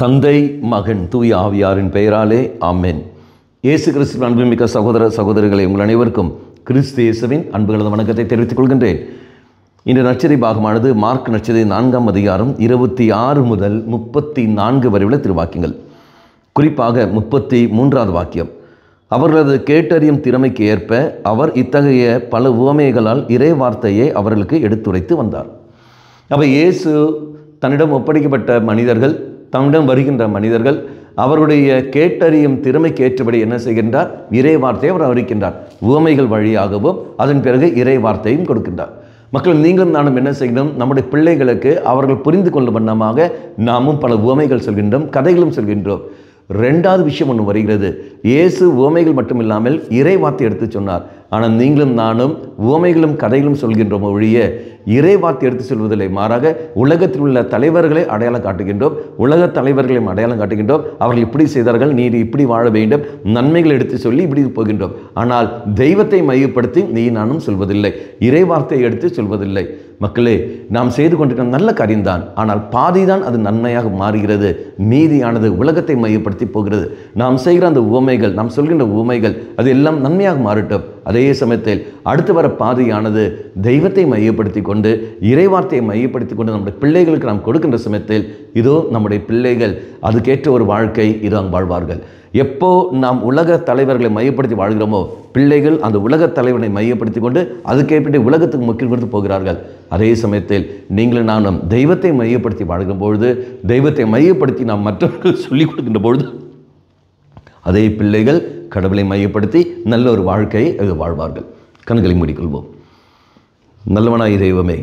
தந்தை மகன் தூய ஆவியாரின் பெயராலே ஆமென். இயேசு கிறிஸ்துவின் அன்புமிக்க சகோதர சகோதரிகளை உங்கள் அனைவருக்கும் கிறிஸ்து இயேசுவின் அன்புகளது வணக்கத்தை தெரிவித்துக் கொள்கின்றேன். இன்று நற்செய்தி பாகமானது மார்க் நற்செய்தி 4ஆம் அதிகாரம் 26 முதல் 34 வரை உள்ள திருவாக்கியங்கள். குறிப்பாக 33வது வாக்கியம். அவர்களது கேட்டறியும் திறமைக்கு ஏற்ப அவர் இத்தகைய பல உவமைகளால் இறை வார்த்தையை அவர்களுக்கு எடுத்துரைத்து வந்தார். அப்போ இயேசு தன்னிடம் ஒப்படைக்கப்பட்ட மனிதர்கள், தன்னிடம் வருகின்ற மனிதர்கள் அவருடைய கேட்டறியும் திறமைக்கு ஏற்றபடி என்ன செய்கின்றார்? இறை வார்த்தையை அவர் அறிவிக்கின்றார். உவமைகள் வழியாகவும் அதன் பிறகு இறை வார்த்தையும் கொடுக்கின்றார். மக்கள், நீங்களும் நானும் என்ன செய்யணும்? நம்முடைய பிள்ளைகளுக்கு அவர்கள் புரிந்து கொள்ளும் வண்ணமாக நாமும் பல உவமைகள் சொல்கின்றோம், கதைகளும் சொல்கின்றோம். ரெண்டாவது விஷயம் ஒன்று வருகிறது. இயேசு உவமைகள் மட்டும் இல்லாமல் இறை வார்த்தை எடுத்து சொன்னார். ஆனால் நீங்களும் நானும் உவமைகளும் கதைகளும் சொல்கின்றோம் ஒழிய இறை வார்த்தை எடுத்து சொல்வதில்லை. மாறாக உலகத்தில் உள்ள தலைவர்களை அடையாளம் காட்டுகின்றோம், உலக தலைவர்களையும் அடையாளம் காட்டுகின்றோம். அவர்கள் இப்படி செய்தார்கள், நீ இப்படி வாழ வேண்டும், நன்மைகள் எடுத்து சொல்லி இப்படி போகின்றோம். ஆனால் தெய்வத்தை மையப்படுத்தி நீ நானும் சொல்வதில்லை, இறை வார்த்தையை எடுத்து சொல்வதில்லை. மக்களே, நாம் செய்து கொண்டிருக்கிற நல்ல காரியம்தான், ஆனால் பாதிதான் அது நன்மையாக மாறுகிறது. மீதியானது உலகத்தை மையப்படுத்தி போகிறது. நாம் செய்கிற அந்த உவமைகள், நாம் சொல்கின்ற உவமைகள் அது எல்லாம் நன்மையாக மாறட்டும். அதே சமயத்தில் அடுத்து வர பாதியானது தெய்வத்தை மையப்படுத்தி கொண்டு, இறைவார்த்தையை மையப்படுத்தி கொண்டு நம்முடைய பிள்ளைகளுக்கு நாம் கொடுக்கின்ற சமயத்தில் இதோ நம்முடைய பிள்ளைகள் அதுக்கேற்ற ஒரு வாழ்க்கை இதான் வாழ்வார்கள். எப்போ நாம் உலக தலைவர்களை மையப்படுத்தி வாழ்கிறோமோ, பிள்ளைகள் அந்த உலக தலைவனை மையப்படுத்தி கொண்டு அதுக்கேற்பட்ட உலகத்துக்கு முக்கியம் கொடுத்து போகிறார்கள். அதே சமயத்தில் நீங்களும் நானும் தெய்வத்தை மையப்படுத்தி வாழ்கிற பொழுது, தெய்வத்தை மையப்படுத்தி நாம் மற்றவர்கள் சொல்லிக் கொடுக்கின்ற பொழுது, அதே பிள்ளைகள் கடவுளை மையப்படுத்தி நல்ல ஒரு வாழ்க்கையை அது வாழ்வார்கள். கண்களை மூடிக்கொள்வோம். நல்லவனாய் தெய்வமே,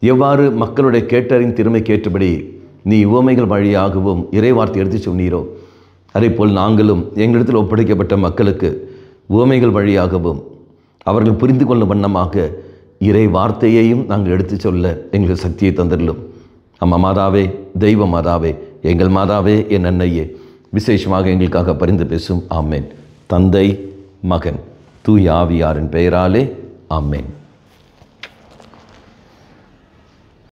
எவ்வாறு மக்களுடைய கேட்டறின் திறமைக்கு ஏற்றபடி நீ உவமைகள் வழியாகவும் இறைவார்த்தை எடுத்து சொன்னீரோ, அதே போல் நாங்களும் எங்களிடத்தில் ஒப்படைக்கப்பட்ட மக்களுக்கு உவமைகள் வழியாகவும் அவர்கள் புரிந்து கொள்ளும் வண்ணமாக இறை வார்த்தையையும் நாங்கள் எடுத்து சொல்ல எங்களுக்கு சக்தியை தந்திரலும். அம்மா மாதாவே, தெய்வ மாதாவே, எங்கள் மாதாவே, என் அன்னையே, விசேஷமாக எங்களுக்காக பரிந்து பேசும். ஆமேன். தந்தை மகன் தூய ஆவியாரின் பெயராலே ஆமேன்.